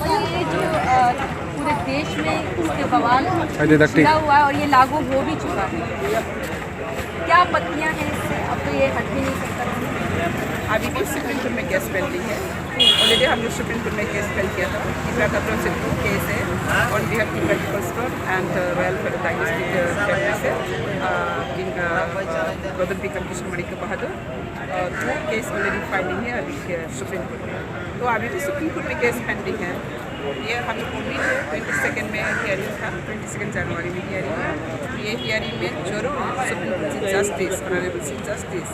ये जो पूरे देश में इसके बवाल छिड़ा हुआ है और ये लागू हो भी चुका है, क्या आपत्तियाँ हैं इससे? अब तो ये हट भी नहीं सकता। अभी भी सुप्रीम कोर्ट में केस पेंडिंग है। ऑलरेडी हम लोग सुप्रीम कोर्ट में केस फाइल किया था। तीसरा कपड़ों से केस है on behalf of medical store and royal federal diagnostic family से गौतम पी कृष्ण मणिक बहादुर। वो केस ऑलरेडी फाइलिंग है अभी सुप्रीम कोर्ट में। तो अभी भी सुप्रीम कोर्ट में केस पेंडिंग है। ये हम लोग उम्मीद है 22 में हियरिंग था, 22 जनवरी में हियरिंग है। ये हियरिंग में जरूर supreme court chief justice honourable chief justice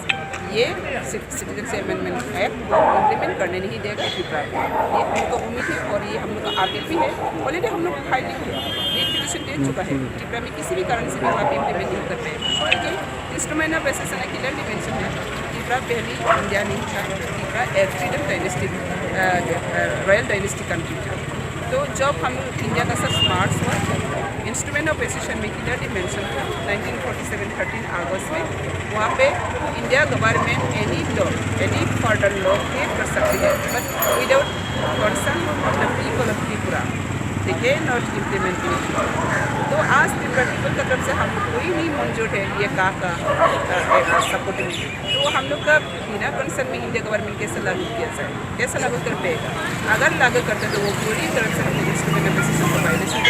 ये सिटीजन अमेंडमेंट एक्ट को इम्प्लीमेंट करने नहीं देगा त्रिपुरा को। ये हमको उम्मीद है और ये हम लोग का अपील भी है। ऑलरेडी हम लोग फाइलिंग किया, ये पिटीशन दे चुका है। त्रिपुरा में किसी भी कारण से भी वहाँ पे इम्प्लीमेंट नहीं कर रहे, क्योंकि इंस्ट्रूमेंट ऑफ एसेसन क्लियरली मेंशन है त्रिपुरा पहली इंडिया नहीं था, त्रिपुरा एक freedom dynastic royal dynastic country था। तो जब हम इंडिया का सब स्मार्ट हुआ, इंस्ट्रूमेंट ऑफ एसेसन में क्लियरली मेंशन था 1947 13 अगस्त में। वहाँ पे India government any law any further law के कर सकती है, but without concern of the people of Tripura they can not implement it. तो आज त्रिपुरा पीपल की तरफ से हम कोई नहीं मंजूर है ये का सपोर्ट में। तो हम लोग का बिना कंसर्न में इंडिया गवर्नमेंट कैसे लागू किया जाए, कैसे लागू कर पाएगा? अगर लागू करते तो वो पूरी तरह से हमें इंस्ट्रूमेंट ऑफ एसेसन को वायलेशन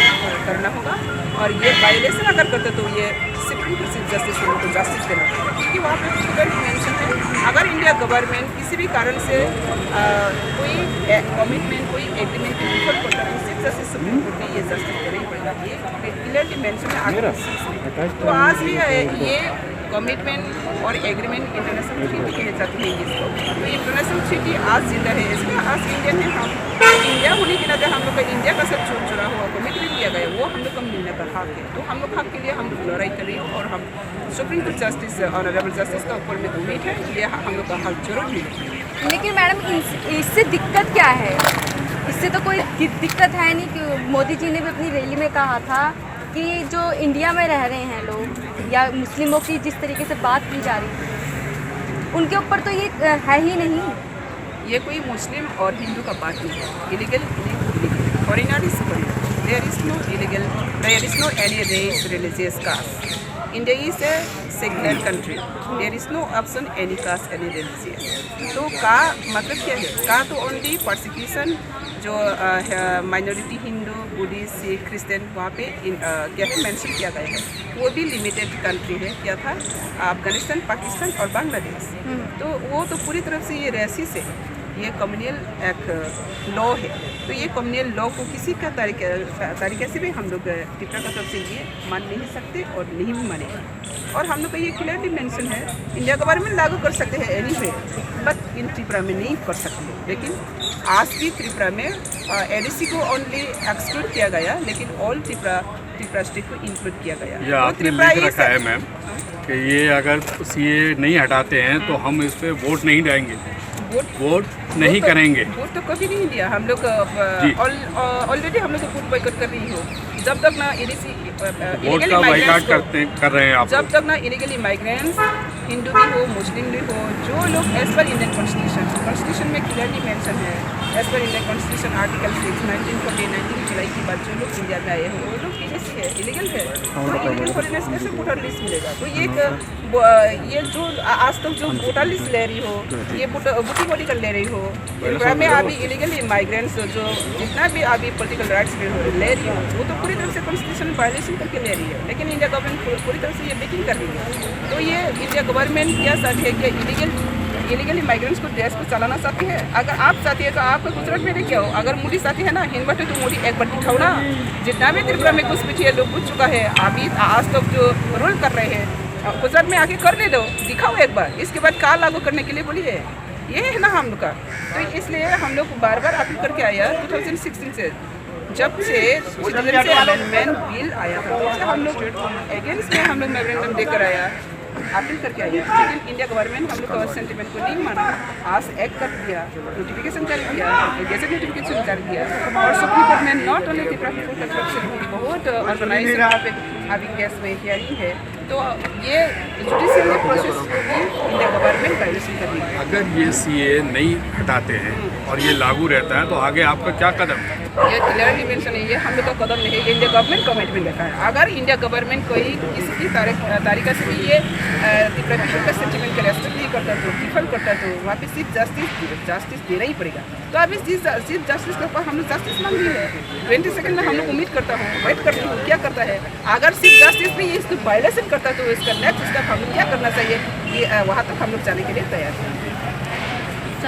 करना होगा, और ये वायलेशन अगर करते तो ये सुप्रीम कोर्ट चीफ जस्टिस को जस्टिस देना होगा, क्योंकि वहाँ पर क्लियरली मेंशन है अगर इंडिया गवर्नमेंट किसी भी कारण से कोई कमिटमेंट कोई एग्रीमेंट डिफर करता है, चीफ जस्टिस सुप्रीम कोर्ट ने ये जस्टिस देना ही पड़ेगा। ये क्लियरली मेंशन है आगे। तो आज भी ये कमिटमेंट और एग्रीमेंट इंटरनेशनल ट्रीटी कहे जाती है इसको। तो इंटरनेशनल ट्रीटी आज जिंदा है, इसमें आज इंडियन है। हम इंडिया होने के नाते हम लोग का इंडिया का सब चुरा हुआ कमिटमेंट किया गया वो हम लोग को मिलने का हक है। तो हम लोग हक के लिए हम लोग लड़ाई कर रही हो और हम supreme court justice honourable justice का ऊपर में उम्मीद है ये हम लोग का हक जरूर मिलेगा। लेकिन मैडम इससे दिक्कत क्या है? इससे तो कोई दिक्कत है नहीं कि मोदी जी ने भी अपनी रैली में कहा था कि जो इंडिया में रह रहे हैं लोग या मुस्लिमों की जिस तरीके से बात की जा रही है उनके ऊपर तो ये है ही नहीं। ये कोई मुस्लिम और हिंदू का बात नहीं है। Illegal foreigner is foreigner, there is no illegal, there is no any race religious caste. India is a secular country, there is no option any caste any religious. तो का मतलब क्या है? का तो ओनली परसिक्यूशन जो minority Hindu Buddhist Sikh Christian वहाँ पे क्या है मेंशन किया गया है, वो भी लिमिटेड कंट्री है। क्या था? अफगानिस्तान, पाकिस्तान और बांग्लादेश। तो वो तो पूरी तरफ से ये रेसिस है, ये कम्युनल एक लॉ है। तो ये कम्युनल लॉ को किसी का तरीके से भी हम लोग त्रिपुरा का तरफ से ये मान नहीं सकते और नहीं भी मानेगा। और हम लोग का ये क्लियरली मेंशन है इंडिया गवर्नमेंट लागू कर सकते हैं एनीवे, बट इन त्रिपुरा में नहीं कर सकते। लेकिन आज भी त्रिपुरा में एडीसी को ओनली एक्सक्लूड किया गया, लेकिन ऑल त्रिपुरा स्टेट को इंक्लूड किया गया। ये आपने लिख रखा है मैम कि ये अगर ये नहीं हटाते हैं तो हम इस पर वोट नहीं डालेंगे, वोट नहीं करेंगे। वोट तो कभी नहीं दिया हम लोग। ऑलरेडी हम लोग वोट बॉयकॉट कर रही हो जब तक ना एडीसी वोट का बाइकआउट कर रहे हैं आप। जब तक ना इलीगल इमाइग्रेंट्स हिंदू भी हो मुस्लिम भी हो, जो लोग एज पर इंडियन कॉन्स्टिट्यूशन में क्लियरली मेंशन है, as per Indian constitution article 6 1949 जुलाई के बाद जो लोग इंडिया में आए हैं वो लोग एडीसी है, इलीगल है। तो इलीगल फॉरेनर्स कैसे वोटर लिस्ट मिलेगा? तो ये जो आज तक जो वोटर लिस्ट ले रही हो, ये बूटी बॉडी कर ले रही हो, त्रिपुरा में अभी इलीगल इमाइग्रेंट्स जो जितना भी अभी पॉलिटिकल राइट्स ले रही हो वो तो पूरी तरह से कॉन्स्टिट्यूशन वायलेशन करके ले रही है। लेकिन इंडिया गवर्नमेंट पूरी तरह से ये बेकिंग कर रही है। तो ये इंडिया गवर्नमेंट क्या चाहती है कि इलीगल इमाइग्रेंट्स को देश को चलाना चाहती है? अगर आप चाहती है तो आपको गुजरात में क्या हो? अगर मोदी चाहती है ना हिंद बाटे तो मोदी एक बार दिखाओ ना, जितना भी त्रिपुरा में कुछ पीछे लोग पूछ चुका है अभी आज तक जो रूल कर रहे हैं गुजरात में आके करने दो, दिखाओ एक बार। इसके बाद क्या लागू करने के लिए बोलिए, ये है ना हम लोग का। तो इसलिए हम लोग बार बार अपील करके आया 2016 से, जब से सिटीजन अमेंडमेंट बिल आया था तो हम लोग अगेंस्ट में हम लोग मेमोरेंडम देकर आया, अपील करके आया। लेकिन इंडिया गवर्नमेंट हम लोग का सेंटिमेंट को नहीं माना, आज एक्ट कर दिया, नोटिफिकेशन जारी किया, गैजेट नोटिफिकेशन जारी किया। और सुप्रीम कोर्ट में नॉट ओनली त्रिपुरा पीपल का तरफ से बहुत ऑर्गेनाइज अभी केस में हियरिंग है। तो ये जुडिशियल प्रोसेस को भी इंडिया गवर्नमेंट वायलेशन कर रही है। अगर ये सीए नहीं हटाते हैं और ये लागू रहता है तो आगे आपका क्या कदम है? ये क्लियरली मेंशन है, ये हम लोग का कदम नहीं है, इंडिया गवर्नमेंट कमिटमेंट रखा है। अगर इंडिया गवर्नमेंट कोई किसी भी तरीका से भी ये प्रोहिबिशन का सेंटिमेंट का रेस्ट्रिक्ट नहीं करता तो डिफल करता तो वहाँ पे सिर्फ जस्टिस देना ही पड़ेगा। तो अभी सिर्फ जस्टिस के ऊपर हम लोग जस्टिस मांग रही है। 22 सेकंड में हम लोग उम्मीद करता हूँ, वेट करती हूँ क्या करता है। अगर सिर्फ जस्टिस भी इसको वायलेशन करता तो इसका नेक्स्ट स्टेप हम लोग क्या करना चाहिए, ये वहाँ तक हम लोग जाने के लिए तैयार हैं।